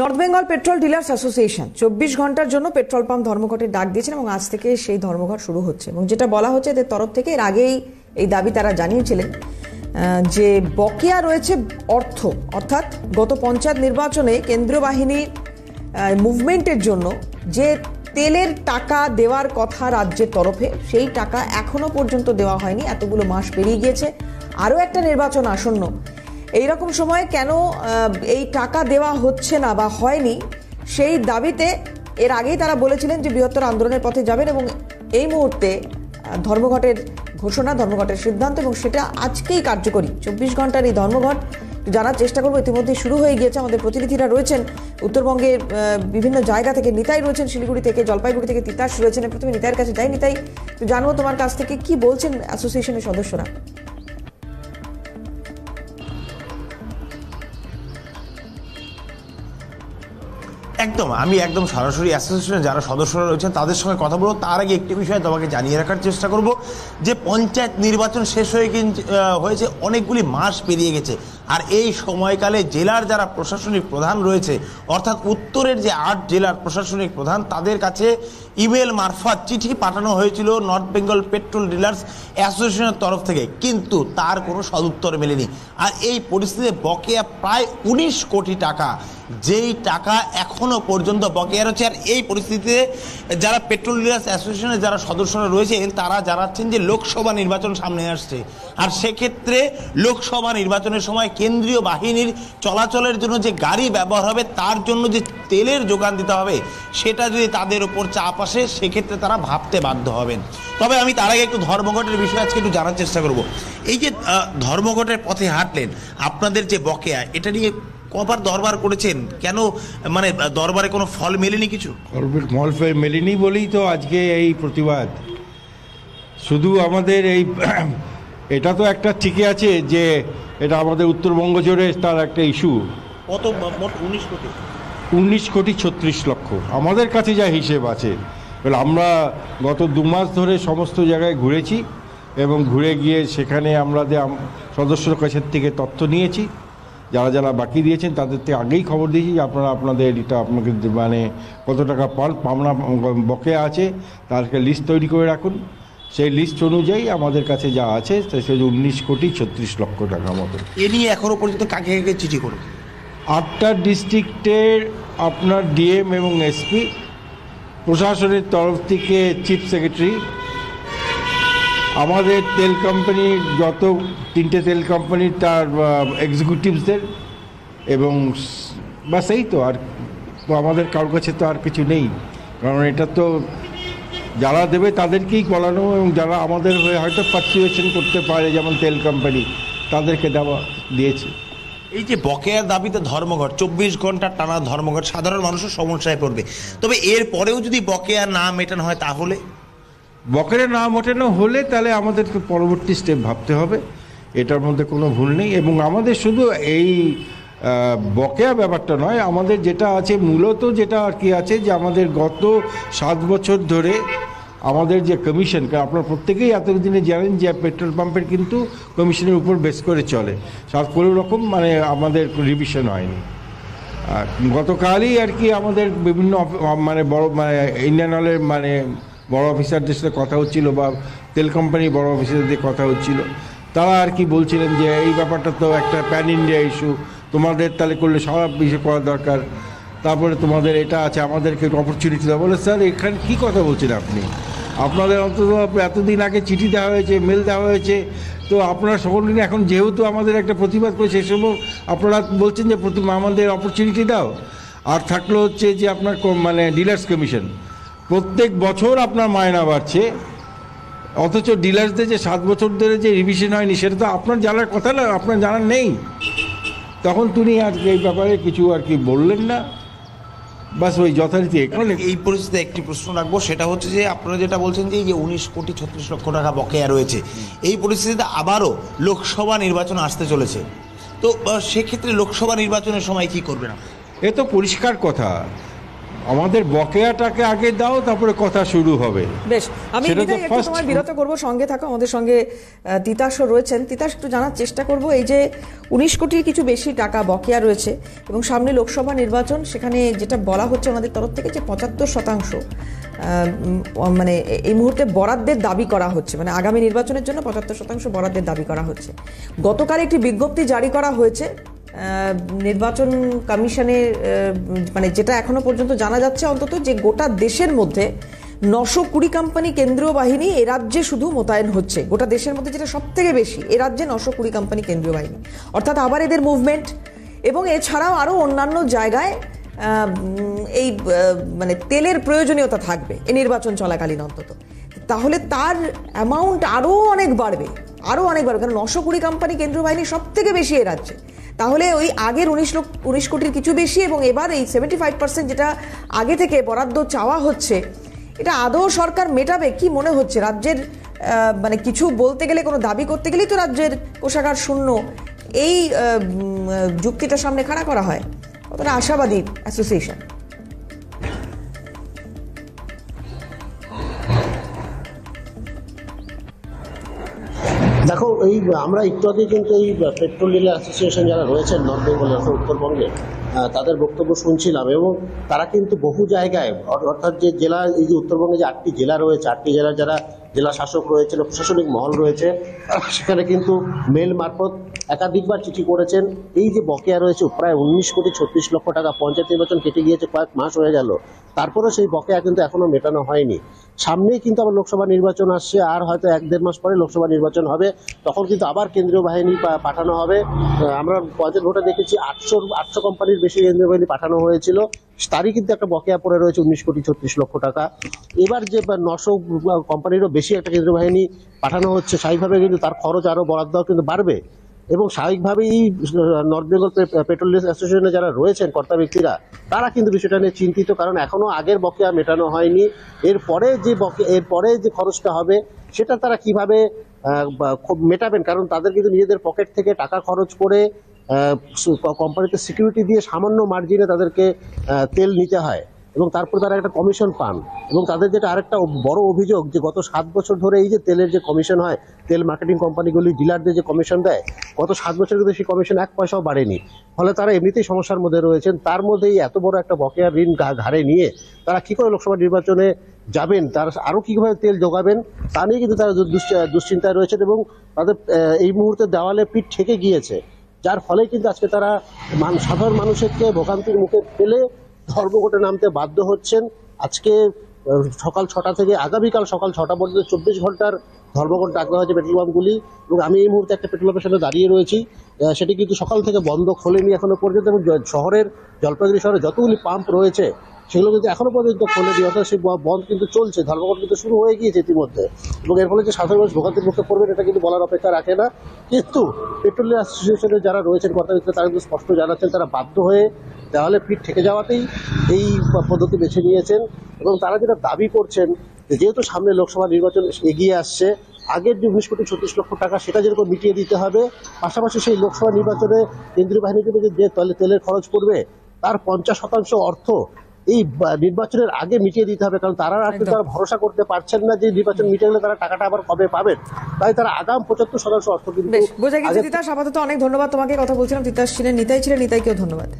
North Bengal petrol dealers association 24 ঘন্টার জন্য petrol pump ধর্মঘটের ডাক দিয়েছেন এবং আজ থেকে সেই ধর্মঘট শুরু হচ্ছে। এবং যেটা বলা হচ্ছে এদের তরফ থেকে, এর আগেই এই দাবি তারা জানিয়েছিলেন যে বকেয়া রয়েছে অর্থ, অর্থাৎ গত পঞ্চায়েত নির্বাচনে কেন্দ্রীয় বাহিনীর মুভমেন্টের জন্য যে তেলের টাকা দেওয়ার কথা রাজ্যের তরফে, সেই টাকা এখনো পর্যন্ত দেওয়া হয়নি। এতগুলো মাস পেরিয়ে গিয়েছে, আরও একটা নির্বাচন আসন্ন। এইরকম সময় কেন এই টাকা দেওয়া হচ্ছে না বা হয়নি, সেই দাবিতে এর আগেই তারা বলেছিলেন যে বৃহত্তর আন্দোলনের পথে যাবেন এবং এই মুহূর্তে ধর্মঘটের ঘোষণা, ধর্মঘটের সিদ্ধান্ত, এবং সেটা আজকেই কার্যকরী। 24 ঘন্টার এই ধর্মঘট জানার চেষ্টা করবো। ইতিমধ্যে শুরু হয়ে গিয়েছে, আমাদের প্রতিনিধিরা রয়েছেন উত্তরবঙ্গের বিভিন্ন জায়গা থেকে। নিতাই রয়েছেন শিলিগুড়ি থেকে, জলপাইগুড়ি থেকে তিতাস রয়েছেন। প্রথমে নিতাইয়ের কাছে যাই। নিতাই, জানবো তোমার কাছ থেকে কি বলছেন অ্যাসোসিয়েশনের সদস্যরা। একদম, আমি একদম সরাসরি অ্যাসোসিয়েশনের যারা সদস্যরা রয়েছেন তাদের সঙ্গে কথা বলবো। তার আগে একটি বিষয় তোমাকে জানিয়ে রাখার চেষ্টা করব যে পঞ্চায়েত নির্বাচন শেষ হয়েছে, অনেকগুলি মাস পেরিয়ে গেছে। আর এই সময়কালে জেলার যারা প্রশাসনিক প্রধান রয়েছে, অর্থাৎ উত্তরের যে 8 জেলার প্রশাসনিক প্রধান, তাদের কাছে ইমেল মারফত চিঠি পাঠানো হয়েছিল নর্থ বেঙ্গল পেট্রোল ডিলার্স অ্যাসোসিয়েশনের তরফ থেকে, কিন্তু তার কোনো সদুত্তর মেলেনি। আর এই পরিস্থিতিতে বকেয়া প্রায় 19 কোটি টাকা, যেই টাকা এখনো পর্যন্ত বকেয়া রয়েছে। আর এই পরিস্থিতিতে যারা পেট্রোল ডিলার্স অ্যাসোসিয়েশনের যারা সদস্যরা রয়েছেন তারা জানাচ্ছেন যে লোকসভা নির্বাচন সামনে আসছে, আর সেক্ষেত্রে লোকসভা নির্বাচনের সময় কেন্দ্রীয় বাহিনীর চলাচলের জন্য যে গাড়ি ব্যবহার হবে, তার জন্য যে তেলের যোগান দিতে হবে, সেটা যদি তাদের উপর চাপ আসে, সেক্ষেত্রে তারা ভাবতে বাধ্য হবেন। তবে আমি তার আগে একটু ধর্মঘটের বিষয়ে আজকে একটু জানার চেষ্টা করব। এই যে ধর্মঘটের পথে হাঁটলেন, আপনাদের যে বকেয়া, এটা নিয়ে কবার দরবার করেছেন? কেন মানে দরবারে কোনো ফল মেলেনি? কিছু ফল মেলেনি বলেই তো আজকে এই প্রতিবাদ। শুধু আমাদের এই এটা তো একটা ঠিকই আছে যে এটা আমাদের উত্তরবঙ্গ জুড়ে তার একটা ইস্যু। কত? মোট 19 কোটি 36 লক্ষ আমাদের কাছে যা হিসেব আছে। আমরা গত 2 মাস ধরে সমস্ত জায়গায় ঘুরেছি এবং ঘুরে গিয়ে সেখানে আমরা সদস্যর কাছের থেকে তথ্য নিয়েছি। যারা যারা বাকি দিয়েছেন তাদের থেকে আগেই খবর দিয়েছি যে আপনারা আপনাদের এটা আপনাকে মানে কত টাকা পাওনা বকেয়া আছে তার একটা লিস্ট তৈরি করে রাখুন। সেই লিস্ট অনুযায়ী আমাদের কাছে যা আছে সে 19 কোটি 36 লক্ষ টাকা মতো। এ নিয়ে এখনও পর্যন্ত কাকে কাকে চিঠি করুন? 8টা ডিস্ট্রিক্টের আপনার ডিএম এবং এসপি, প্রশাসনের তরফ থেকে চিফ সেক্রেটারি, আমাদের তেল কোম্পানির যত 3টে তেল কোম্পানির তার এক্সিকিউটিভসদের, এবং বাস এই তো। আর তো আমাদের কারোর কাছে তো আর কিছু নেই, কারণ এটা তো যারা দেবে তাদেরকেই বলানো, এবং যারা আমাদের হয়ে হয়তো পার্সুয়েশন করতে পারে, যেমন তেল কোম্পানি, তাদেরকে দিয়েছে। এই যে বকেয়ার দাবিতে ধর্মঘট, 24 ঘন্টা টানা ধর্মঘট, সাধারণ মানুষের সমস্যায় পড়বে। তবে এর পরেও যদি বকেয়া না মেটানো হয়, তাহলে বকেয়া না মেটানো হলে তাহলে আমাদেরকে পরবর্তী স্টেপ ভাবতে হবে, এটার মধ্যে কোনো ভুল নেই। এবং আমাদের শুধু এই বকেয়া ব্যাপারটা নয়, আমাদের যেটা আছে মূলত যেটা আর কি আছে যে আমাদের গত 7 বছর ধরে আমাদের যে কমিশন, আপনারা প্রত্যেকেই এতদিনে জানেন যে পেট্রোল পাম্পের কিন্তু কমিশনের উপর বেস করে চলে, কোনো রকম মানে আমাদের রিভিশন হয়নি। আর গতকালই আর কি আমাদের বিভিন্ন মানে বড় মানে ইন্ডিয়ান অয়েলের মানে বড় অফিসারদের সাথে কথা হচ্ছিল, বা তেল কোম্পানির বড় অফিসারদের কথা হচ্ছিল। তারা আর কি বলছিলেন যে এই ব্যাপারটা তো একটা প্যান ইন্ডিয়া ইস্যু, তোমাদের তাহলে করলে সারা বিষয় করা দরকার, তারপরে তোমাদের এটা আছে, আমাদেরকে অপরচুনিটি দেওয়া। বলে স্যার এখানে কী কথা বলছেন আপনি? আপনাদের অন্তত এতদিন আগে চিঠি দেওয়া হয়েছে, মেল দেওয়া হয়েছে, তো আপনারা সকলদিন এখন যেহেতু আমাদের একটা প্রতিবাদ করে সেই সময় আপনারা বলছেন যে আমাদের অপরচুনিটি দাও। আর থাকলো হচ্ছে যে আপনার মানে ডিলার্স কমিশন, প্রত্যেক বছর আপনার মায়না বাড়ছে, অথচ ডিলার্সদের যে 7 বছর ধরে যে রিভিশন হয়নি সেটা তো আপনার জানার কথা না, আপনার জানার নেই। তখন তিনি আর এই ব্যাপারে কিছু আর কি বললেন না, বাস ওই যথারীতি। এই পরিস্থিতিতে একটি প্রশ্ন রাখবো, সেটা হচ্ছে যে আপনারা যেটা বলছেন যে এই যে 19 কোটি 36 লক্ষ টাকা বকেয়া রয়েছে, এই পরিস্থিতিতে আবারও লোকসভা নির্বাচন আসতে চলেছে, তো সেক্ষেত্রে লোকসভা নির্বাচনের সময় কি করবেন? এ তো পরিষ্কার কথা আমাদের বকেয়াটাকে আগে দাও, তারপরে কথা শুরু হবে। বেশ, আমি সেটা তো নিতাই একটু first- তোমায় বিরত করবো, সঙ্গে থাকো, আমাদের সঙ্গে তিতাসও রয়েছেন। তিতাস, একটু জানার চেষ্টা করব, এই যে 19 কোটির কিছু বেশি টাকা বকেয়া রয়েছে এবং সামনে লোকসভা নির্বাচন, সেখানে যেটা বলা হচ্ছে ওনাদের তরফ থেকে যে 75% মানে এই মুহূর্তে বরাদ্দের দাবি করা হচ্ছে, মানে আগামী নির্বাচনের জন্য 75% বরাদ্দের দাবি করা হচ্ছে। গতকাল একটি বিজ্ঞপ্তি জারি করা হয়েছে নির্বাচন কমিশনের, মানে যেটা এখনো পর্যন্ত জানা যাচ্ছে অন্তত, যে গোটা দেশের মধ্যে 920 কোম্পানি কেন্দ্রীয় বাহিনী এ রাজ্যে শুধু মোতায়েন হচ্ছে। গোটা দেশের মধ্যে যেটা সব থেকে বেশি, এ রাজ্যে 920 কোম্পানি কেন্দ্রীয় বাহিনী, অর্থাৎ আবার এদের মুভমেন্ট। এবং এছাড়াও আরও অন্যান্য জায়গায় এই মানে তেলের প্রয়োজনীয়তা থাকবে এই নির্বাচন চলাকালীন অন্তত। তাহলে তার অ্যামাউন্ট আরও অনেক বাড়বে, কারণ 920 কোম্পানি কেন্দ্রীয় বাহিনী সব থেকে বেশি এ রাজ্যে। তাহলে ওই আগের 19 কোটির কিছু বেশি এবং এবার এই 75% যেটা আগে থেকে বরাদ্দ চাওয়া হচ্ছে, এটা আদৌ সরকার মেটাবে কি মনে হচ্ছে? রাজ্যের মানে কিছু বলতে গেলে, কোনো দাবি করতে গেলেই তো রাজ্যের কোষাগার শূন্য, এই যুক্তিটা সামনে খাড়া করা হয়। কতটা আশাবাদী অ্যাসোসিয়েশন? দেখো, এই আমরা একটু আগে কিন্তু এই পেট্রোল ডিলার অ্যাসোসিয়েশন যারা রয়েছেন নর্থ বেঙ্গল উত্তরবঙ্গে, তাদের বক্তব্য শুনছিলাম এবং তারা কিন্তু বহু জায়গায়, অর্থাৎ যে জেলা, এই যে উত্তরবঙ্গে যে 8টি জেলা রয়েছে, 8টি জেলার যারা জেলা শাসক রয়েছে, প্রশাসনিক মহল রয়েছে, সেখানে কিন্তু মেল মারফত একাধিকবার চিঠি করেছেন। এই যে বকেয়া রয়েছে প্রায় 19,36,00,000 টাকা, পঞ্চায়েত নির্বাচন কেটে গিয়েছে, কয়েক মাস হয়ে গেল, তারপরেও সেই বকেয়া কিন্তু এখনো মেটানো হয়নি। সামনেই কিন্তু আবার লোকসভা নির্বাচন আসছে, আর হয়তো 1-1.5 মাস পরে লোকসভা নির্বাচন হবে, তখন কিন্তু আবার কেন্দ্রীয় বাহিনী পাঠানো হবে। আমরা পঞ্চায়েত ভোটে দেখেছি 800 কোম্পানির বেশি কেন্দ্রীয় বাহিনী পাঠানো হয়েছিল, তারই কিন্তু একটা বকেয়া পড়ে রয়েছে 19,36,00,000 টাকা। এবার যে 900 কোম্পানিরও বেশি একটা কেন্দ্রীয় বাহিনী পাঠানো হচ্ছে, স্বাভাবিকভাবে কিন্তু তার খরচ আরও বরাদ্দ কিন্তু বাড়বে এবং স্বাভাবিকভাবেই নর্থ বেঙ্গল পেট্রোল অ্যাসোসিয়েশনে যারা রয়েছেন কর্তা ব্যক্তিরা, তারা কিন্তু বিষয়টা নিয়ে চিন্তিত, কারণ এখনো আগের বকেয়া মেটানো হয়নি। এরপরে যে খরচটা হবে সেটা তারা কিভাবে মেটাবেন, কারণ তাদের কিন্তু নিজেদের পকেট থেকে টাকা খরচ করে কোম্পানিতে সিকিউরিটি দিয়ে সামান্য মার্জিনে তাদেরকে তেল নিতে হয় এবং তারপর তারা একটা কমিশন পান। এবং তাদের যেটা আরেকটা বড় অভিযোগ, যে গত 7 বছর ধরে এই যে তেলের যে কমিশন হয়, তেল মার্কেটিং কোম্পানিগুলি ডিলারদের যে কমিশন দেয়, গত 7 বছর কিন্তু সেই কমিশন 1 পয়সাও বাড়েনি। ফলে তারা এমনিতেই সমস্যার মধ্যে রয়েছেন, তার মধ্যেই এত বড় একটা বকেয়া ঋণ ঘাড়ে নিয়ে তারা কি করে লোকসভা নির্বাচনে যাবেন, তারা আরও কীভাবে তেল যোগাবেন, তা নিয়ে কিন্তু তারা দুশ্চিন্তায় রয়েছেন এবং তাদের এই মুহূর্তে দেওয়ালে পিঠ ঠেকে গিয়েছে, যার ফলে কিন্তু আজকে তারা সাধারণ মানুষকে ভোগান্তির মুখে ফেলে ধর্মঘটে নামতে বাধ্য হচ্ছেন। আজকে সকাল 6টা থেকে আগামীকাল সকাল 6টা পর্যন্ত 24 ঘন্টার ধর্মঘট ডাকা হয়েছে পেট্রোল পাম্পগুলি। এবং আমি এই মুহূর্তে একটা পেট্রোল পাম্পের সামনে দাঁড়িয়ে রয়েছি, সেটি কিন্তু সকাল থেকে বন্ধ খোলেনি এখনো পর্যন্ত, এবং শহরের জলপাইগুড়ি শহরে যতগুলি পাম্প রয়েছে সেগুলো কিন্তু এখনো পর্যন্ত খোলেনি, অর্থাৎ সেই বন্ধ কিন্তু চলছে, ধর্মঘট কিন্তু শুরু হয়ে গিয়েছে ইতিমধ্যে। এবং এর ফলে যে সাধারণ মানুষ ভোগান্তির মুখে পড়বেন এটা কিন্তু বলার অপেক্ষা রাখে না। কিন্তু পেট্রোল অ্যাসোসিয়েশনের যারা রয়েছেন কর্তা ব্যক্তিরা, তারা কিন্তু স্পষ্ট জানাচ্ছেন তারা বাধ্য হয়ে দেওয়ালে পিঠ ঠেকে যাওয়াতেই এই পদ্ধতি বেছে নিয়েছেন। এবং তারা যেটা দাবি করছেন, যেহেতু সামনে লোকসভা নির্বাচন এগিয়ে আসছে, আগের যে 19,36,00,000 টাকা সেটা যেরকম মিটিয়ে দিতে হবে, পাশাপাশি সেই লোকসভা নির্বাচনে কেন্দ্রীয় বাহিনীর জন্য যে তেলের খরচ পড়বে তার 50% অর্থ এই নির্বাচনের আগে মিটিয়ে দিতে হবে, কারণ তারা ভরসা করতে পারছেন না যে নির্বাচন মিটে গেলে তারা টাকাটা আবার কবে পাবেন। তাই তারা আগাম 75% অর্থ কিন্তু বোঝা গেছে। তিতাস, আপাতত অনেক ধন্যবাদ তোমাকে। কথা বলছিলাম তিতাস ছিলেন, নিতাই ছিলেন, নিতাইকেও ধন্যবাদ।